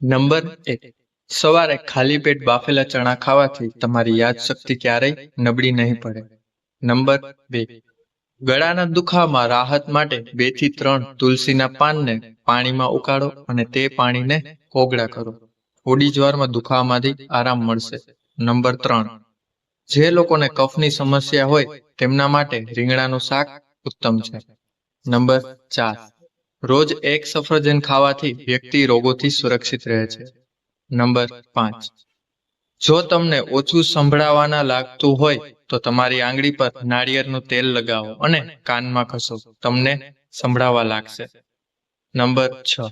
Number 1. સવારે ખાલી પેટ બાફેલા ચણા ખાવાથી તમારી યાદશક્તિ ક્યારેય નબળી નહીં પડે. નંબર 2. ગળાના દુખાવામાં રાહત માટે 2 થી 3 તુલસીના પાનને પાણીમાં ઉકાળો અને તે પાણીને કોગળા કરો. થોડી જ વારમાં દુખાવામાંથી આરામ મળશે. નંબર 3. જે લોકોને કફની સમસ્યા હોય તેમના માટે રીંગણાનું શાક ઉત્તમ છે. નંબર 4. રોજ એક સફરજન ખાવાથી વ્યક્તિ રોગોથી સુરક્ષિત રહે છે. નંબર 5. જો તમને ઓછું સંભળાવાના લાગતું હોય તો તમારી આંગળી પર નાળિયેરનું તેલ લગાવો અને કાનમાં ઘસો. તમને સંભળાવા લાગશે. નંબર 6.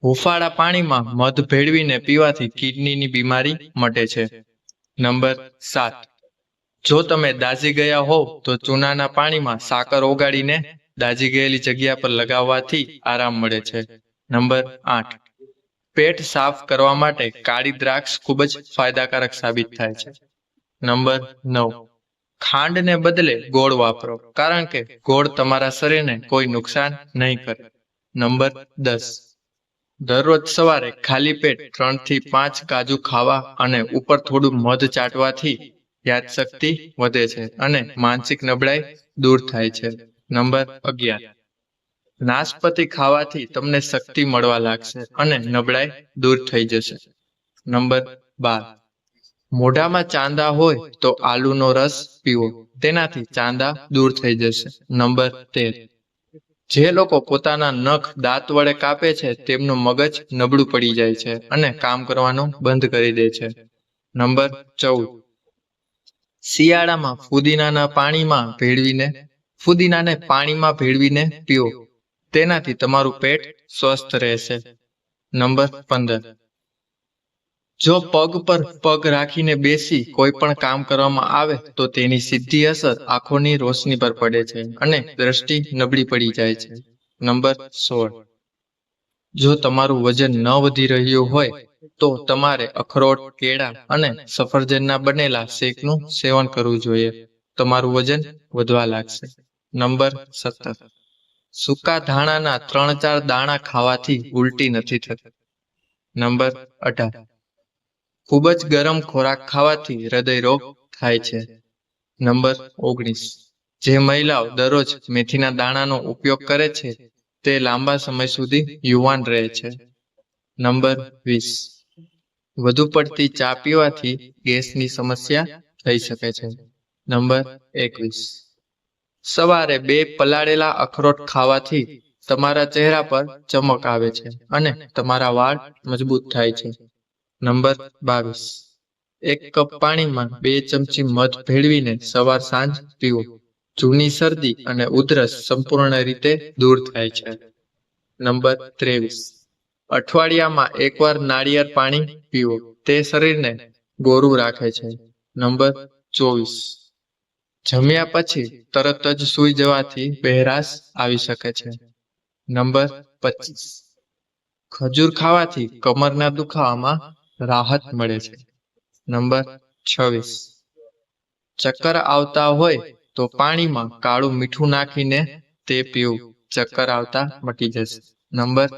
હુંફાળા પાણીમાં મધ ભેળવીને પીવાથી કિડનીની બીમારી મટે છે. નંબર 7. જો તમે દાઝી ગયા હોવ તો ચૂનાના પાણીમાં સાકર ઓગાળીને દાઝી ગયેલી જગ્યા પર લગાવવાથી આરામ મળે છે. નંબર 8. પેટ સાફ કરવા માટે કાળી દ્રાક્ષ ખૂબ જ ફાયદાકારક સાબિત થાય છે. નંબર 9. ખાંડને બદલે ગોળ વાપરો, કારણ કે ગોળ તમારા શરીરને કોઈ નુકસાન નહીં કરે. નંબર 10. દરરોજ સવારે ખાલી પેટ 3 થી 5 કાજુ ખાવા અને ઉપર થોડું મધ ચાટવાથી યાદશક્તિ વધે છે અને માનસિક નબળાઈ દૂર થાય છે. નંબર 11. નાશપતિ ખાવાથી તમને શક્તિ મળવા લાગશે અને નબળાઈ દૂર થઈ જશે. નંબર 12. મોઢામાં ચાંદા હોય તો આલુનો રસ પીવો, તેનાથી ચાંદા દૂર થઈ જશે. નંબર 13. જે લોકો પોતાના નખ દાંત વડે કાપે છે તેમનું મગજ નબળું પડી જાય છે અને કામ કરવાનું બંધ કરી દે છે. નંબર 14. શિયાળામાં ફુદીનાને પાણીમાં ભેળવીને પીવો, તેનાથી તમારું પેટ સ્વસ્થ રહેશે. નંબર 15. જો પગ પર પગ રાખીને બેસી કોઈ પણ કામ કરવામાં આવે તો તેની સીધી અસર આંખોની રોશની પર પડે છે અને દ્રષ્ટિ નબળી પડી જાય છે. નંબર 16. જો તમારું વજન ન વધી રહ્યું હોય તો તમારે અખરોટ, કેળા અને સફરજનના બનેલા શેકનું સેવન કરવું જોઈએ. તમારું વજન વધવા લાગશે. નંબર 17. સૂકા ધાણાના 3-4 દાણા ખાવાથી ઉલટી નથી થતી. નંબર 18. ખૂબ જ ગરમ ખોરાક ખાવાથી હૃદય રોગ થાય છે. નંબર 19. જે મહિલાઓ દરરોજ મેથીના દાણાનો ઉપયોગ કરે છે તે લાંબા સમય સુધી યુવાન રહે છે. નંબર 20. વધુ પડતી ચા પીવાથી ગેસની સમસ્યા થઈ શકે છે. નંબર 21. સવારે 2 પલાળેલા અખરોટ ખાવાથી તમારા ચહેરા પર ચમક આવે છે અને તમારા વાળ મજબૂત થાય છે. નંબર 22. 1 કપ પાણીમાં 2 ચમચી મધ ભેળવીને સવાર સાંજ પીવો. જૂની શરદી અને ઉધરસ સંપૂર્ણ રીતે દૂર થાય છે. નંબર 23. અઠવાડિયામાં 1 વાર નાળિયેર પાણી પીવો, તે શરીરને ગોરું રાખે છે. નંબર 24. જમ્યા પછી તરત જ સૂઈ જવાથી બહેરાશ આવી શકે છે. નંબર 25. ખજૂર ખાવાથી કમરના દુખાવામાં રાહત મળે છે. નંબર 26. ચક્કર આવતા હોય તો પાણીમાં કાળું મીઠું નાખીને તે પીવું, ચક્કર આવતા મટી જશે. નંબર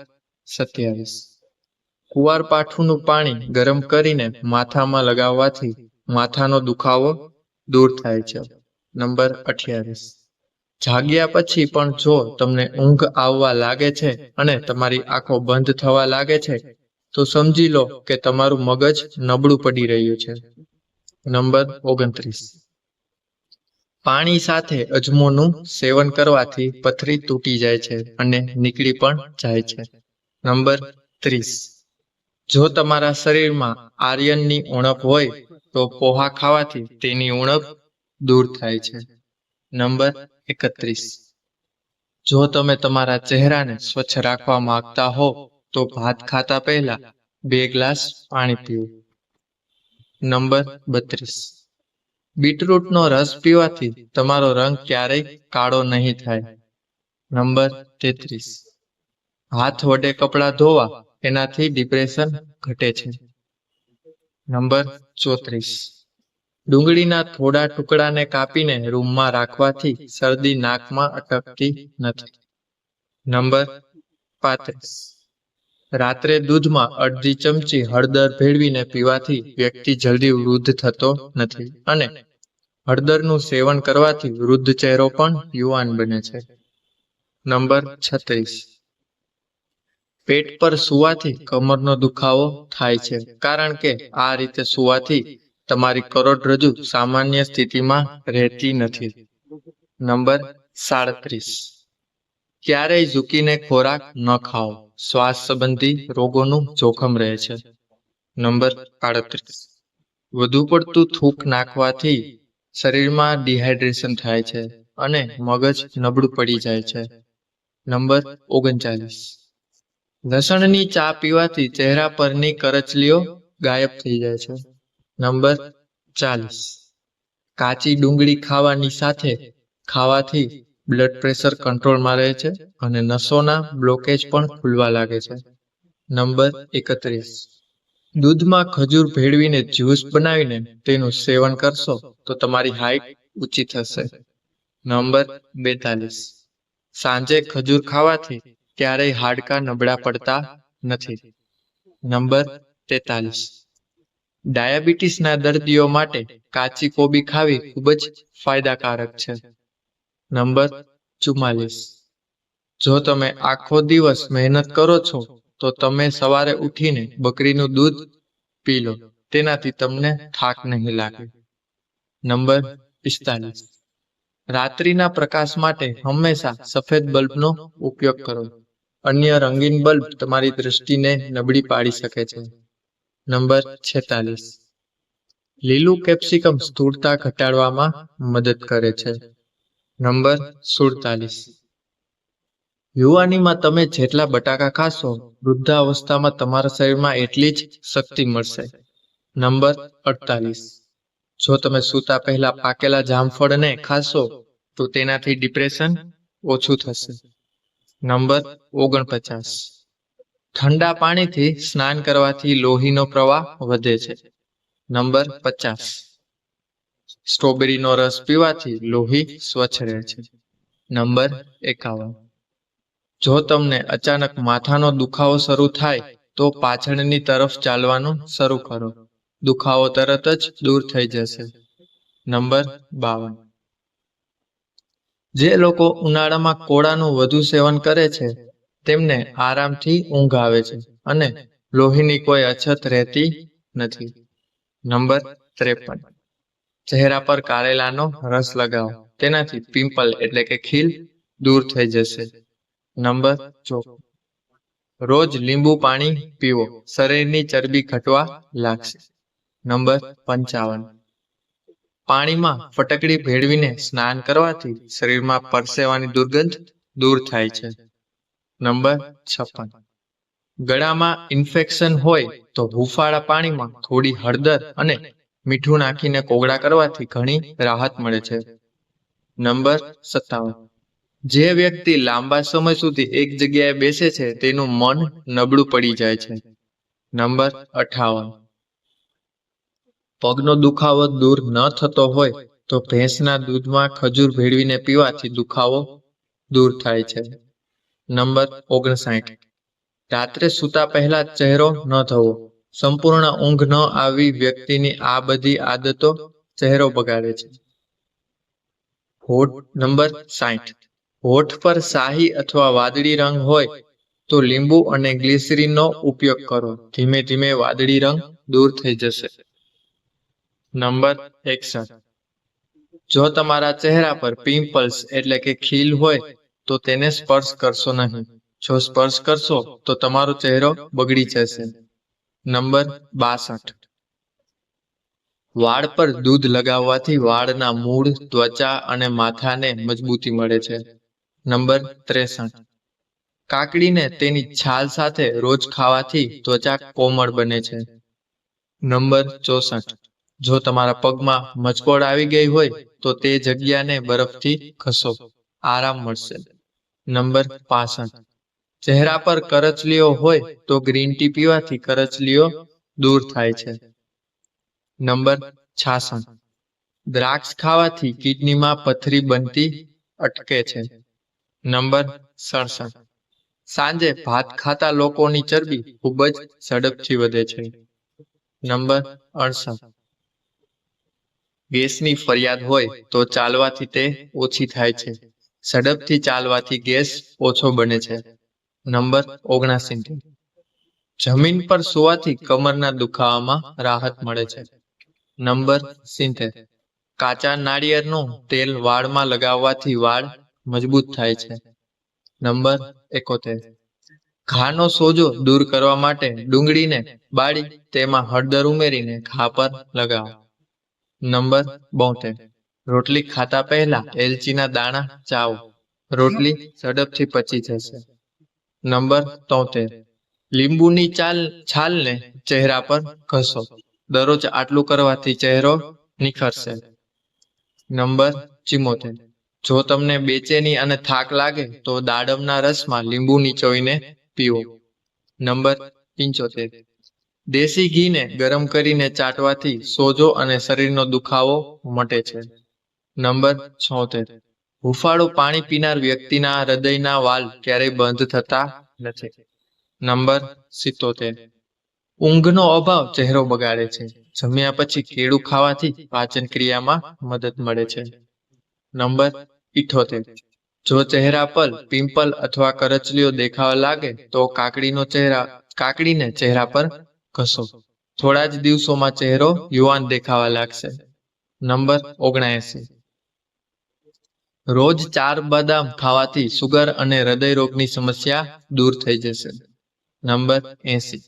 27. કુવારપાઠુંનું પાણી ગરમ કરીને માથામાં લગાવવાથી માથાનો દુખાવો દૂર થાય છે. નંબર 28. જાગ્યા પછી પણ જો તમને ઊંઘ આવવા લાગે છે અને તમારી આંખો બંધ થવા લાગે છે તો સમજી લો કે તમારું મગજ નબળું પડી રહ્યું છે. નંબર 29. પાણી સાથે અજમોનું સેવન કરવાથી પથરી તૂટી જાય છે અને નીકળી પણ જાય છે. નંબર 30. જો તમારા શરીરમાં આયર્નની ઉણપ હોય તો પોહા ખાવાથી તેની ઉણપ દૂર થાય છે. નંબર 31. જો તમે તમારા ચહેરાને સ્વચ્છ રાખવા માંગતા હો તો ભાત ખાતા પહેલા 2 ગ્લાસ પાણી પીવો. નંબર 32. બીટરૂટનો રસ પીવાથી તમારો રંગ ક્યારેય કાળો નહીં થાય. નંબર 33. હાથ વડે કપડાં ધોવા, એનાથી ડિપ્રેશન ઘટે છે. નંબર 34. ડુંગળીના થોડા ટુકડાને કાપીને રૂમમાં રાખવાથી શરદી નાકમાં અટકતી નથી. નંબર 35. રાત્રે દૂધમાં અડધી ચમચી હળદર ભેળવીને પીવાથી વ્યક્તિ જલ્દી વૃદ્ધ થતો નથી અને હળદરનું સેવન કરવાથી વૃદ્ધ ચહેરો પણ યુવાન બને છે. નંબર 36. પેટ પર સૂવાથી કમરનો દુખાવો થાય છે કારણ કે આ રીતે સૂવાથી તમારી કરોડરજ્જુ સામાન્ય સ્થિતિમાં રહેતી નથી. નંબર 37. ક્યારેય ઝૂકીને ખોરાક ન ખાઓ, શ્વાસ સંબંધી રોગોનું જોખમ રહે છે. નંબર 38. વધુ પડતું થૂંક નાખવાથી શરીરમાં ડિહાઇડ્રેશન થાય છે અને મગજ નબળું પડી જાય છે. નંબર 39. લસણની ચા પીવાથી ચહેરા પરની કરચલીઓ ગાયબ થઈ જાય છે. નંબર 40. કાચી ડુંગળી ખાવાની સાથે ખાવાથી બ્લડ પ્રેશર કંટ્રોલમાં રહે છે અને નસોના બ્લોકેજ પણ ખુલવા લાગે છે. નંબર 31. દૂધમાં ખજૂર ભેળવીને જ્યુસ બનાવીને તેનું સેવન કરશો તો તમારી હાઈટ ઊંચી થશે. નંબર 42. સાંજે ખજૂર ખાવાથી ક્યારેય હાડકાં નબળા પડતા નથી. નંબર 43. ડાયાબિટીસના દર્દીઓ માટે કાચી કોબી ખાવી ખૂબ જ ફાયદાકારક છે. નંબર 44. જો તમે આખો દિવસ મહેનત કરો છો તો તમે સવારે ઉઠીને બકરીનું દૂધ પી લો, તેનાથી તમને થાક નહીં લાગે. નંબર 45. રાત્રિના પ્રકાશ માટે હંમેશા સફેદ બલ્બનો ઉપયોગ કરો. અન્ય રંગીન બલ્બ તમારી દૃષ્ટિને નબળી પાડી શકે છે. નંબર 46. લીલું કેપ્સિકમ સ્થૂળતા ઘટાડવામાં મદદ કરે છે. નંબર 47. યુવાનીમાં તમે જેટલા બટાકા ખાશો, વૃદ્ધાવસ્થામાં તમારા શરીરમાં એટલી જ શક્તિ મળશે. નંબર 48. જો તમે સૂતા પહેલા પાકેલા જામફળને ખાશો તો તેનાથી ડિપ્રેશન ઓછું થશે. નંબર 49. ઠંડા પાણીથી સ્નાન કરવાથી લોહીનો પ્રવાહ વધે છે. નંબર 50. સ્ટ્રોબેરીનો રસ પીવાથી લોહી સ્વચ્છ રહે છે. નંબર 51. જો તમને અચાનક માથાનો દુખાવો શરૂ થાય તો પાછળની તરફ ચાલવાનું શરૂ કરો. દુખાવો તરત જ દૂર થઈ જશે. નંબર 52. જે લોકો ઉનાળામાં કોળાનું વધુ સેવન કરે છે તેમને આરામથી ઊંઘ આવે છે અને લોહીની કોઈ અછત રહેતી નથી. નંબર 53. ચહેરા પર કારેલાનો રસ લગાવો, તેનાથી પિમ્પલ એટલે કે ખીલ દૂર થઈ જશે. નંબર 54. રોજ લીંબુ પાણી પીવો, શરીરની ચરબી ઘટવા લાગશે. નંબર 55. પાણીમાં ફટકડી ભેળવીને સ્નાન કરવાથી શરીરમાં પરસેવાની દુર્ગંધ દૂર થાય છે. નંબર 56. ગળામાં ઇન્ફેક્શન હોય તો હૂંફાળા પાણીમાં થોડી હળદર અને મીઠું નાખીને કોગળા કરવાથી ઘણી રાહત મળે છે. નંબર 57. જે વ્યક્તિ લાંબા સમય સુધી એક જગ્યાએ બેસે છે તેનું મન નબળું પડી જાય છે. નંબર 58. પગનો દુખાવો દૂર ન થતો હોય તો ભેંસના દૂધમાં ખજૂર ભેળવીને પીવાથી દુખાવો દૂર થાય છે. નંબર 59. રાત્રે સૂતા પહેલા ચહેરો ન ધોવો. સંપૂર્ણ ઊંઘ ન આવી વ્યક્તિની આ બધી આદતો ચહેરો બગાડે છે. નંબર 60. હોઠ પર શાહી અથવા વાદળી રંગ હોય તો લીંબુ અને ગ્લિસરીનનો ઉપયોગ કરો. ધીમે ધીમે વાદળી રંગ દૂર થઈ જશે. નંબર 61. જો તમારા ચહેરા પર પિમ્પલ્સ એટલે કે ખીલ હોય તો તેને સ્પર્શ કરશો નહીં. જો સ્પર્શ કરશો તો તમારો ચહેરો બગડી જશે. નંબર 62. વાળ પર દૂધ લગાવવાથી વાળના મૂળ, ત્વચા અને માથાને મજબૂતી મળે છે. નંબર 63. કાકડીને તેની છાલ સાથે રોજ ખાવાથી ત્વચા કોમળ બને છે. નંબર 64. જો તમારા પગમાં મચકોડ આવી ગઈ હોય તો તે જગ્યાને બરફથી ઘસો, આરામ મળશે. નંબર 65. ચહેરા પર કરચલીઓ હોય તો ગ્રીન ટી પીવાથી કરચલીઓ દૂર થાય છે. નંબર 66. દ્રાક્ષ ખાવાથી કિડનીમાં પથરી બનતી અટકે છે. નંબર 67. સાંજે ભાત ખાતા લોકોની ચરબી ખૂબ જ ઝડપથી વધે છે. નંબર 68. ગેસની ફરિયાદ હોય તો ચાલવાથી તે ઓછી થાય છે. ઝડપથી ચાલવાથી ગેસ ઓછો બને છે. નંબર 79. જમીન પર સૂવાથી કમરના દુખાવામાં રાહત મળે છે. નંબર 70. કાચા નાળિયેરનું તેલ વાળમાં લગાવવાથી વાળ મજબૂત થાય છે. નંબર 71. ઘાનો સોજો દૂર કરવા માટે ડુંગળીને બાળી તેમાં હળદર ઉમેરીને ઘા પર લગાવો. નંબર 72. રોટલી ખાતા પહેલા એલચીના દાણા ચાવો. રોટલી ઝડપથી પચી જશે. નંબર 73. લીંબુની છાલને ચહેરા પર ઘસો. દરરોજ આટલું કરવાથી ચહેરો નિખરશે. નંબર 74. જો તમને બેચેની અને થાક લાગે તો દાડમના રસમાં લીંબુ નીચોવીને પીવો. નંબર 75. દેશી ઘીને ગરમ કરીને ચાટવાથી સોજો અને શરીરનો દુખાવો મટે છે. નંબર 76. હુંફાળું પાણી પીનાર વ્યક્તિના હૃદયના વાલ્વ ક્યારેય બંધ થતા નથી. નંબર 77. ઊંઘનો અભાવ ચહેરો બગાડે છે. જમ્યા પછી કેળું ખાવાથી પાચન ક્રિયામાં મદદ મળે છે. નંબર 78. જો ચહેરા પર પિમ્પલ અથવા કરચલીઓ દેખાવા લાગે તો કાકડીને ચહેરા પર ઘસો. થોડા જ દિવસોમાં ચહેરો યુવાન દેખાવા લાગશે. નંબર 79. રોજ 4 બદામ ખાવાથી સુગર અને હૃદય રોગની સમસ્યા દૂર થઈ જશે. નંબર 80.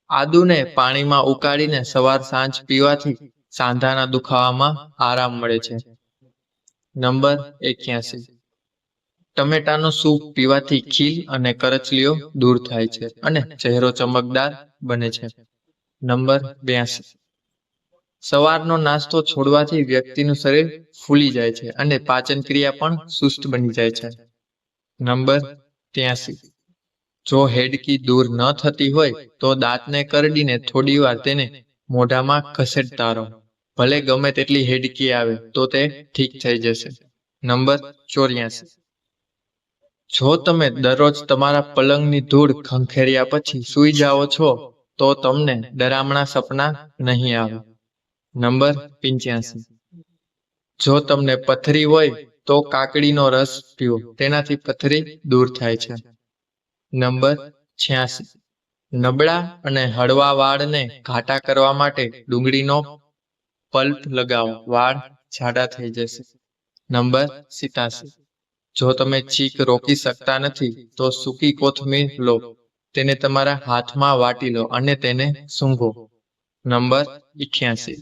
આદુને પાણીમાં ઉકાળીને સવાર સાંજ પીવાથી સાંધાના દુખાવામાં આરામ મળે છે. નંબર 81. ટમેટાનો સૂપ પીવાથી ખીલ અને કરચલીઓ દૂર થાય છે અને ચહેરો ચમકદાર બને છે. નંબર 82. સવારનો નાસ્તો છોડવાથી વ્યક્તિનું શરીર ફૂલી જાય છે અને પાચન ક્રિયા પણ સુસ્ત બની જાય છે. નંબર 83. જો હેડકી દૂર ન થતી હોય તો દાંતને કરડીને થોડીવાર તેને મોઢામાં ઘસેડતા રહો. ભલે ગમે તેટલી હેડકી આવે તો તે ઠીક થઈ જશે. નંબર 84. જો તમે દરરોજ તમારા પલંગની ધૂળ ખંખેર્યા પછી સૂઈ જાઓ છો તો તમને ડરામણા સપના નહીં આવે. નંબર 85. જો તમને પથરી હોય તો કાકડીનો રસ પીવો. તેનાથી પથરી દૂર થાય છે. નંબર 86. નબળા અને હળવા વાળને ઘાટા કરવા માટે ડુંગળીનો પલ્પ લગાવો. વાળ જાડા થઈ જશે. નંબર 87. જો તમે છીંક રોકી શકતા નથી તો સૂકી કોથમીર લો. તેને તમારા હાથમાં વાટી લો અને તેને સૂંઘો. નંબર 88.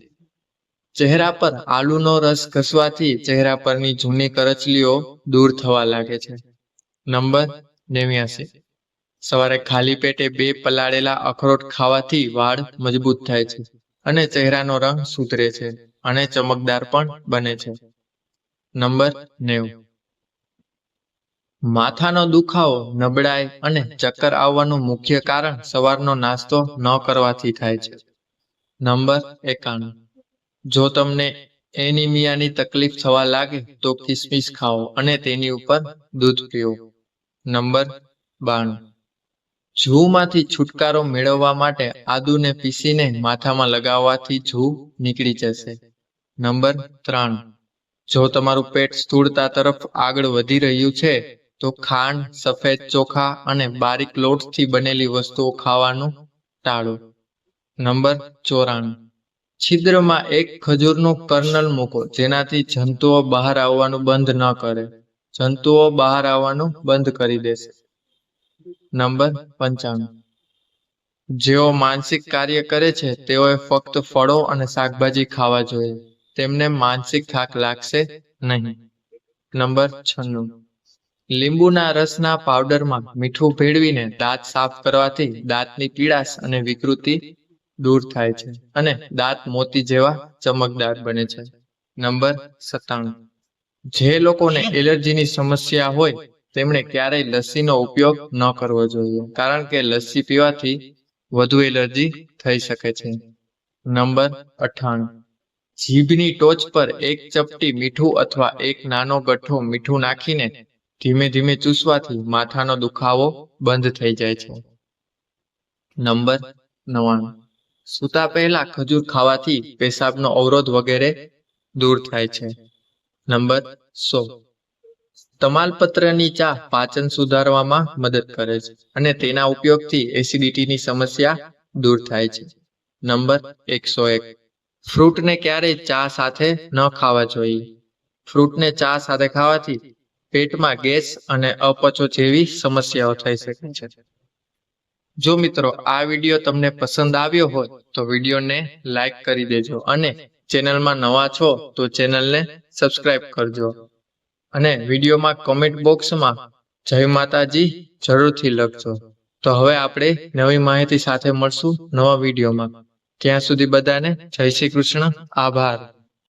ચહેરા પર આલુનો રસ ઘસવાથી ચહેરા પરની જૂની કરચલીઓ દૂર થવા લાગે છે. નંબર 89. સવારે ખાલી પેટે 2 પલાળેલા અખરોટ ખાવાથી વાળ મજબૂત થાય છે અને ચહેરાનો રંગ સુધરે છે અને ચમકદાર પણ બને છે. નંબર 90. માથાનો દુખાવો, નબળાઈ અને ચક્કર આવવાનું મુખ્ય કારણ સવારનો નાસ્તો ન કરવાથી થાય છે. નંબર 91. જો તમને એનિમિયાની તકલીફ થવા લાગે તો કિસમિસ ખાઓ અને તેની ઉપર દૂધ પીવો. નંબર 92. જૂમાંથી છુટકારો મેળવવા માટે આદુને પીસીને માથામાં લગાવવાથી જૂ નીકળી જશે. નંબર 3. જો તમારું પેટ સ્થૂળતા તરફ આગળ વધી રહ્યું છે તો ખાંડ, સફેદ ચોખા અને બારીક લોટથી બનેલી વસ્તુઓ ખાવાનું ટાળો. નંબર 94. છિદ્રમાં એક ખજૂરનું કર્નલ મૂકો જેનાથી જંતુઓ બહાર આવવાનું બંધ ન કરે. જંતુઓ બહાર આવવાનું બંધ કરી દેશે. નંબર 95. જેઓ માનસિક કાર્ય કરે છે તેઓએ ફક્ત ફળો અને શાકભાજી ખાવા જોઈએ. તેમને માનસિક થાક લાગશે નહીં. નંબર 96. લીંબુના રસના પાવડરમાં મીઠું ભેળવીને દાંત સાફ કરવાથી દાંતની પીળાશ અને વિકૃતિ દૂર થાય છે અને દાંત મોતી જેવા ચમકદાર બને છે. નંબર 97. જે લોકોને એલર્જીની સમસ્યા હોય તેમણે ક્યારેય લસ્સીનો ઉપયોગ ન કરવો જોઈએ કારણ કે લસ્સી પીવાથી વધુ એલર્જી થઈ શકે છે. નંબર 98. જીભની ટોચ પર એક ચપટી મીઠું અથવા એક નાનો ગઠ્ઠો મીઠું નાખીને ધીમે ધીમે ચૂસવાથી માથાનો દુખાવો બંધ થઈ જાય છે. નંબર 99. સૂતા પહેલા ખજૂર ખાવાથી પેશાબનો અવરોધ વગેરે દૂર થાય છે. નંબર 100. તમાલપત્રની ચા પાચન સુધારવામાં મદદ કરે છે અને તેના ઉપયોગથી એસિડિટીની સમસ્યા દૂર થાય છે. નંબર 101. ફ્રૂટને ક્યારેય ચા સાથે ન ખાવા જોઈએ. ફ્રૂટને ચા સાથે ખાવાથી પેટમાં ગેસ અને અપચો જેવી સમસ્યાઓ થઈ શકે છે. જો મિત્રો આ વિડીયો તમને પસંદ આવ્યો હોય તો વિડીયોને લાઈક કરી દેજો અને ચેનલમાં નવા છો તો ચેનલને સબસ્ક્રાઇબ કરજો અને વિડીયોમાં કમેન્ટ બોક્સમાં જય માતાજી જરૂરથી લખજો. તો હવે આપણે નવી માહિતી સાથે મળશું નવા વિડીયોમાં. ત્યાં સુધી બધાને જય શ્રી કૃષ્ણ. આભાર.